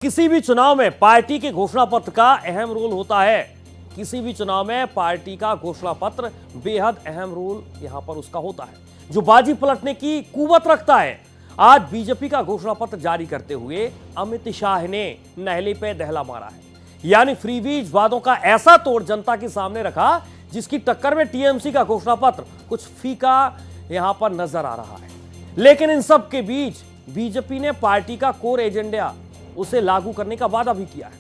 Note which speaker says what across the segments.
Speaker 1: किसी भी चुनाव में पार्टी के घोषणा पत्र का अहम रोल होता है। किसी भी चुनाव में पार्टी का घोषणा पत्र बेहद अहम रोल यहां पर उसका होता है, जो बाजी पलटने की कुवत रखता है। आज बीजेपी का घोषणा पत्र जारी करते हुए अमित शाह ने नहले पे दहला मारा है, यानी फ्रीबीज वादों का ऐसा तोड़ जनता के सामने रखा जिसकी टक्कर में टीएमसी का घोषणा पत्र कुछ फीका यहां पर नजर आ रहा है। लेकिन इन सब के बीच बीजेपी ने पार्टी का कोर एजेंडा उसे लागू करने का वादा भी किया है।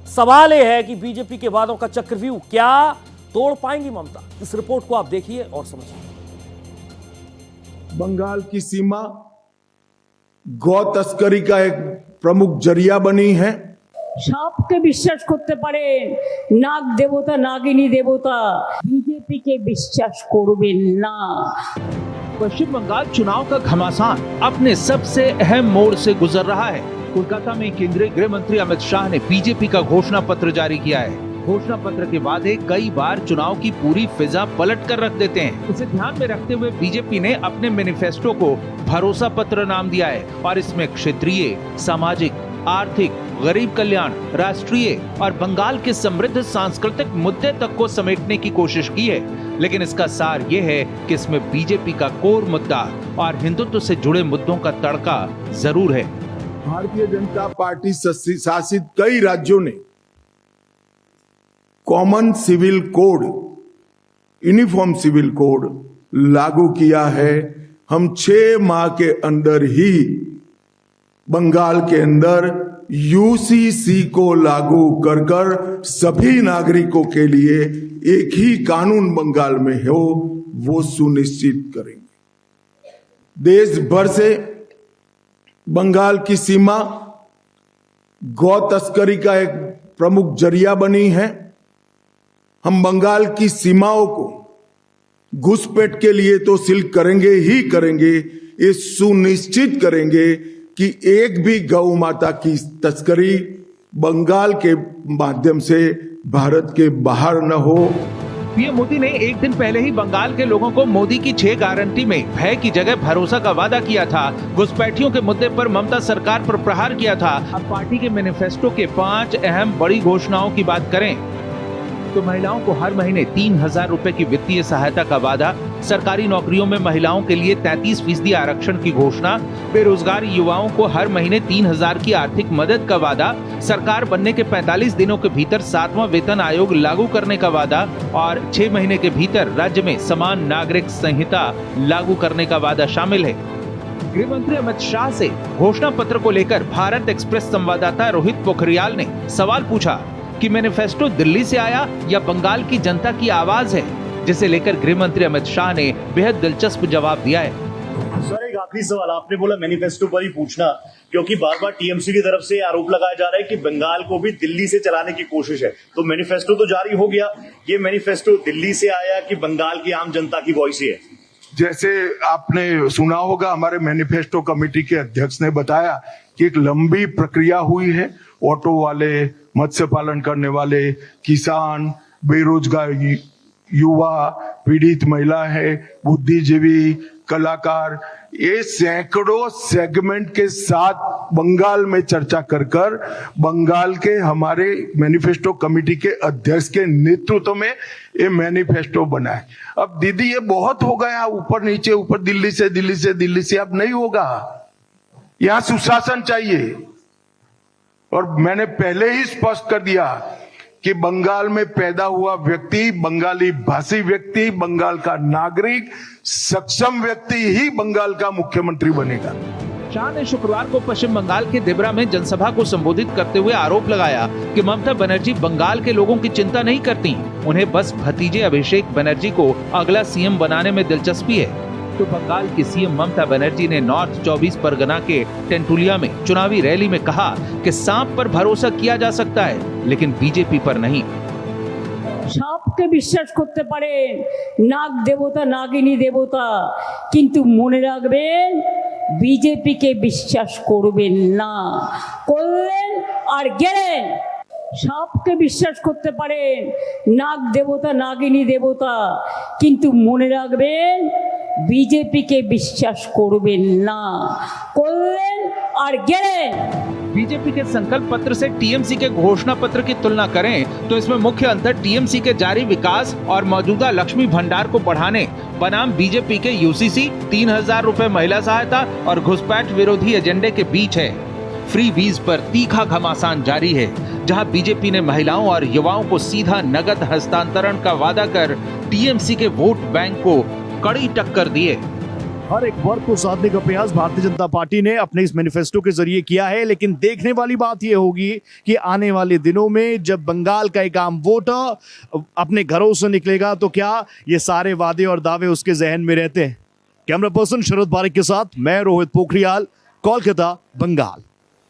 Speaker 1: सवाल यह है कि बीजेपी के वादों का चक्रव्यूह क्या तोड़ पाएंगी ममता? इस रिपोर्ट को आप देखिए और समझिए।
Speaker 2: बंगाल की सीमा गौ तस्करी का एक प्रमुख जरिया बनी है।
Speaker 3: সাপকে বিশ্বাস করতে পারেন, নাগ দেবতা নাগিনী দেবতা, বিজেপিকে বিশ্বাস করবেন না।
Speaker 4: पश्चिम बंगाल चुनाव का घमासान अपने सबसे अहम मोड़ से गुजर रहा है। कोलकाता में केंद्रीय गृह मंत्री अमित शाह ने बीजेपी का घोषणा पत्र जारी किया है। घोषणा पत्र के वादे कई बार चुनाव की पूरी फिजा पलट कर रख देते हैं। इसे ध्यान में रखते हुए बीजेपी ने अपने मैनिफेस्टो को भरोसा पत्र नाम दिया है और इसमें क्षेत्रीय, सामाजिक, आर्थिक, गरीब कल्याण, राष्ट्रीय और बंगाल के समृद्ध सांस्कृतिक मुद्दे तक को समेटने की कोशिश की है। लेकिन इसका सार ये है कि इसमें बीजेपी का कोर मुद्दा और हिंदुत्व से जुड़े मुद्दों का तड़का जरूर है।
Speaker 2: भारतीय जनता पार्टी शासित कई राज्यों ने common civil code, uniform civil code लागू किया है। हम 6 माह के अंदर ही बंगाल के अंदर यूसीसी को लागू कर सभी नागरिकों के लिए एक ही कानून बंगाल में हो, वो सुनिश्चित करेंगे। देश भर से बंगाल की सीमा गौ तस्करी का एक प्रमुख जरिया बनी है। हम बंगाल की सीमाओं को घुसपैठ के लिए तो सील करेंगे ही करेंगे, ये सुनिश्चित करेंगे कि एक भी गौ माता की तस्करी बंगाल के माध्यम से भारत के बाहर न हो।
Speaker 4: पीएम मोदी ने एक दिन पहले ही बंगाल के लोगों को मोदी की 6 गारंटी में भय की जगह भरोसा का वादा किया था। घुसपैठियों के मुद्दे पर ममता सरकार पर प्रहार किया था। अब पार्टी के मैनिफेस्टो के 5 अहम बड़ी घोषणाओं की बात करें तो महिलाओं को हर महीने 3,000 रुपए की वित्तीय सहायता का वादा, सरकारी नौकरियों में महिलाओं के लिए 33% आरक्षण की घोषणा, बेरोजगार युवाओं को हर महीने 3,000 की आर्थिक मदद का वादा, सरकार बनने के 45 दिनों के भीतर 7वां वेतन आयोग लागू करने का वादा और 6 महीने के भीतर राज्य में समान नागरिक संहिता लागू करने का वादा शामिल है। गृह मंत्री अमित शाह से घोषणा पत्र को लेकर भारत एक्सप्रेस संवाददाता रोहित पोखरियाल ने सवाल पूछा कि मैनिफेस्टो दिल्ली से आया या बंगाल की जनता की आवाज है, जिसे लेकर गृह मंत्री अमित शाह ने बेहद दिलचस्प जवाब दिया है।
Speaker 5: सर, एक आखिरी सवाल, आपने बोला मैनिफेस्टो पर ही पूछना, क्योंकि बार बार टीएमसी की तरफ से आरोप लगाया जा रहा है कि बंगाल को भी दिल्ली से चलाने की कोशिश है। तो मैनिफेस्टो तो जारी हो गया, ये मैनिफेस्टो दिल्ली से आया कि बंगाल की आम जनता की वॉइस ही है?
Speaker 2: जैसे आपने सुना होगा, हमारे मैनिफेस्टो कमेटी के अध्यक्ष ने बताया कि एक लंबी प्रक्रिया हुई है। ऑटो वाले, मत्स्य पालन करने वाले, किसान, बेरोजगार युवा, पीड़ित महिला है, बुद्धिजीवी, कलाकार, ये सैकड़ों सेगमेंट के साथ बंगाल में चर्चा कर बंगाल के हमारे मैनिफेस्टो कमेटी के अध्यक्ष के नेतृत्व में ये मैनिफेस्टो बना है। अब दीदी ये बहुत हो गया, ऊपर नीचे, ऊपर दिल्ली से अब नहीं होगा। यहां सुशासन चाहिए। और मैंने पहले ही स्पष्ट कर दिया कि बंगाल में पैदा हुआ व्यक्ति, बंगाली भाषी व्यक्ति, बंगाल का नागरिक, सक्षम व्यक्ति ही बंगाल का मुख्यमंत्री बनेगा।
Speaker 4: शाह ने शुक्रवार को पश्चिम बंगाल के देवरा में जनसभा को संबोधित करते हुए आरोप लगाया कि ममता बनर्जी बंगाल के लोगों की चिंता नहीं करती, उन्हें बस भतीजे अभिषेक बनर्जी को अगला सीएम बनाने में दिलचस्पी है। तो बंगाल की सीएम ममता बनर्जी ने नॉर्थ 24 परगना के टेंटुलिया में चुनावी रैली में कहा कि सांप पर भरोसा किया जा सकता है, लेकिन बीजेपी पर नहीं।
Speaker 3: সাপকে বিশ্বাস করতে পারেন, নাগ দেবতা নাগিনী দেবতা, কিন্তু মনে রাখবেন বিজেপিকে বিশ্বাস করবেন না। করলেন আর গেলেন। সাপকে বিশ্বাস করতে পারেন, নাগ দেবতা নাগিনী দেবতা, কিন্তু মনে রাখবেন বিজেপিকে বিশ্বাস করবেন না। করলেন और गेलेन।
Speaker 4: बीजेपी के संकल्प पत्र से टीएमसी के घोषणा पत्र की तुलना करें तो इसमें मुख्य अंतर टीएमसी के जारी विकास और मौजूदा लक्ष्मी भंडार को बढ़ाने बनाम बीजेपी के यूसीसी 3,000 रुपए महिला सहायता और घुसपैठ विरोधी एजेंडे के बीच है। फ्री वीज पर तीखा घमासान जारी है, जहां बीजेपी ने महिलाओं और युवाओं को सीधा नगद हस्तांतरण का वादा कर टीएमसी के वोट बैंक को कड़ी टक्कर दिए।
Speaker 6: हर एक वर्ग को साधने का प्रयास भारतीय जनता पार्टी ने अपने इस मैनिफेस्टो के जरिए किया है, लेकिन देखने वाली बात यह होगी कि आने वाले दिनों में जब बंगाल का एक आम वोटर अपने घरों से निकलेगा तो क्या ये सारे वादे और दावे उसके जहन में रहते हैं। कैमरा पर्सन शरद पारिक के साथ मैं रोहित पोखरियाल, कोलकाता, बंगाल।